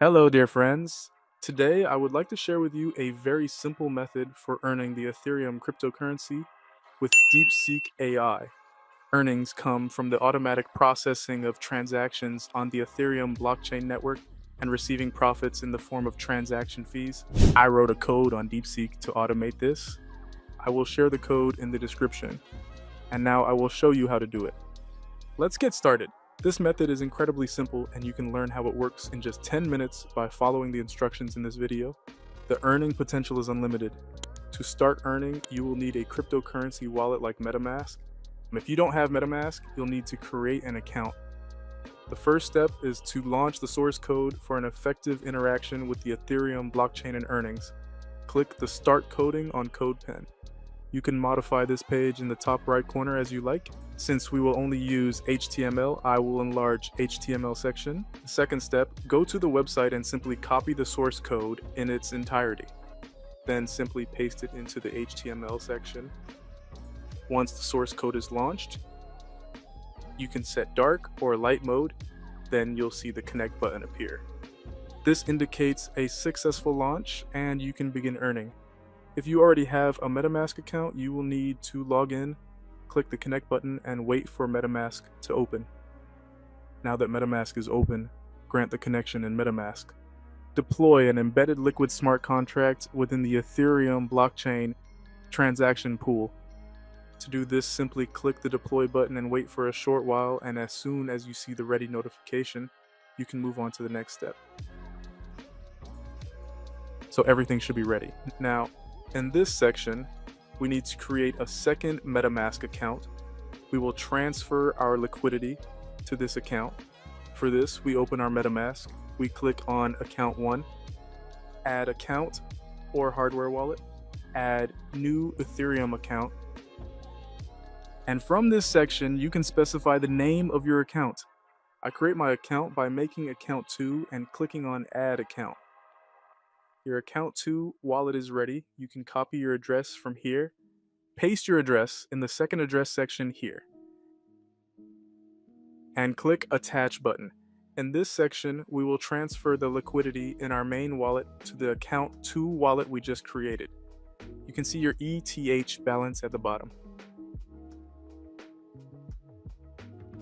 Hello, dear friends. Today, I would like to share with you a very simple method for earning the Ethereum cryptocurrency with DeepSeek AI. Earnings come from the automatic processing of transactions on the Ethereum blockchain network and receiving profits in the form of transaction fees. I wrote a code on DeepSeek to automate this. I will share the code in the description, and now I will show you how to do it. Let's get started. This method is incredibly simple and you can learn how it works in just 10 minutes by following the instructions in this video. The earning potential is unlimited. To start earning, you will need a cryptocurrency wallet like Metamask. If you don't have Metamask, you'll need to create an account. The first step is to launch the source code for an effective interaction with the Ethereum blockchain and earnings. Click the Start Coding on Codepen. You can modify this page in the top right corner as you like. Since we will only use HTML, I will enlarge HTML section. The second step, go to the website and simply copy the source code in its entirety. Then simply paste it into the HTML section. Once the source code is launched, you can set dark or light mode, then you'll see the connect button appear. This indicates a successful launch and you can begin earning. If you already have a Metamask account, you will need to log in, click the connect button, and wait for Metamask to open. Now that Metamask is open, grant the connection in Metamask. Deploy an embedded liquid smart contract within the Ethereum blockchain transaction pool. To do this, simply click the deploy button and wait for a short while, and as soon as you see the ready notification, you can move on to the next step. So everything should be ready. Now, in this section, we need to create a second Metamask account. We will transfer our liquidity to this account. For this, we open our Metamask. We click on Account 1, Add Account or Hardware Wallet, Add New Ethereum Account. And from this section, you can specify the name of your account. I create my account by making Account 2 and clicking on Add Account. Your Account 2 wallet is ready. You can copy your address from here. Paste your address in the second address section here. And click Attach button. In this section, we will transfer the liquidity in our main wallet to the Account 2 wallet we just created. You can see your ETH balance at the bottom.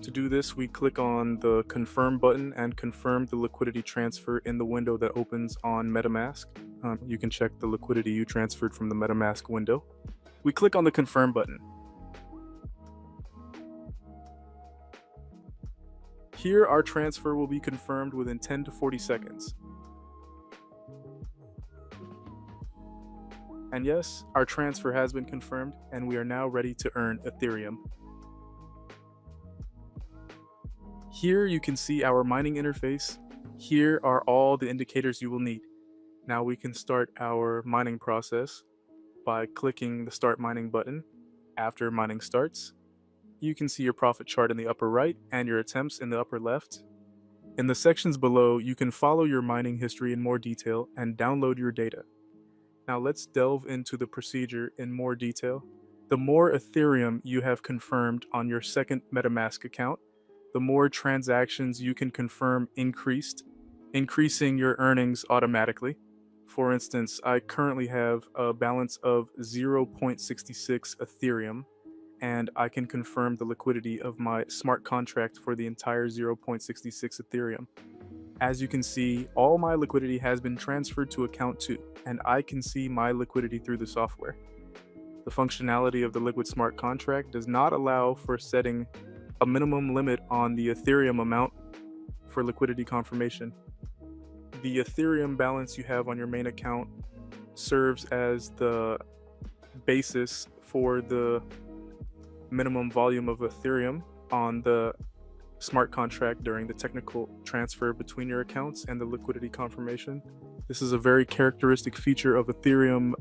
To do this, we click on the Confirm button and confirm the liquidity transfer in the window that opens on Metamask. You can check the liquidity you transferred from the Metamask window. We click on the Confirm button. Here, our transfer will be confirmed within 10 to 40 seconds. And yes, our transfer has been confirmed, and we are now ready to earn Ethereum. Here you can see our mining interface. Here are all the indicators you will need. Now we can start our mining process by clicking the Start Mining button. After mining starts, you can see your profit chart in the upper right and your attempts in the upper left. In the sections below, you can follow your mining history in more detail and download your data. Now let's delve into the procedure in more detail. The more Ethereum you have confirmed on your second Metamask account, the more transactions you can confirm increasing your earnings automatically. For instance, I currently have a balance of 0.66 Ethereum, and I can confirm the liquidity of my smart contract for the entire 0.66 Ethereum. As you can see, all my liquidity has been transferred to account 2, and I can see my liquidity through the software. The functionality of the Liquid Smart Contract does not allow for setting a minimum limit on the Ethereum amount for liquidity confirmation. The Ethereum balance you have on your main account serves as the basis for the minimum volume of Ethereum on the smart contract during the technical transfer between your accounts and the liquidity confirmation. This is a very characteristic feature of Ethereum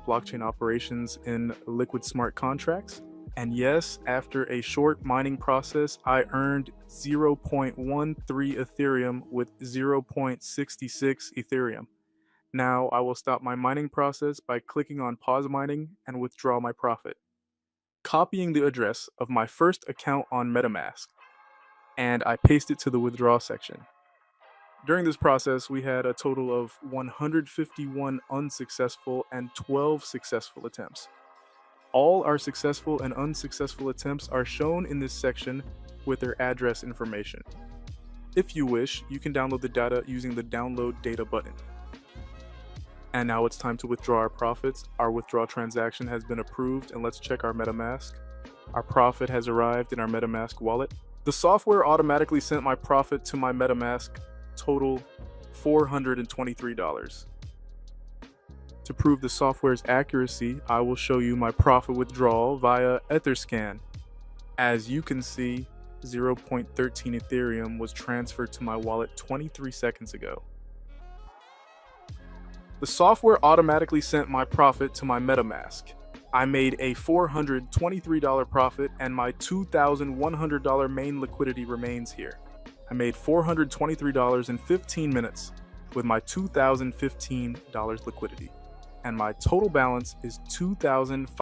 blockchain operations in liquid smart contracts. And yes, after a short mining process, I earned 0.13 Ethereum with 0.66 Ethereum. Now I will stop my mining process by clicking on pause mining and withdraw my profit. Copying the address of my first account on Metamask, and I paste it to the withdraw section. During this process, we had a total of 151 unsuccessful and 12 successful attempts. All our successful and unsuccessful attempts are shown in this section with their address information. If you wish, you can download the data using the Download Data button. And now it's time to withdraw our profits. Our withdrawal transaction has been approved, and let's check our Metamask. Our profit has arrived in our Metamask wallet. The software automatically sent my profit to my Metamask, total $423. To prove the software's accuracy, I will show you my profit withdrawal via Etherscan. As you can see, 0.13 Ethereum was transferred to my wallet 23 seconds ago. The software automatically sent my profit to my Metamask. I made a $423 profit, and my $2,100 main liquidity remains here. I made $423 in 15 minutes with my $2,015 liquidity, and my total balance is $2,500.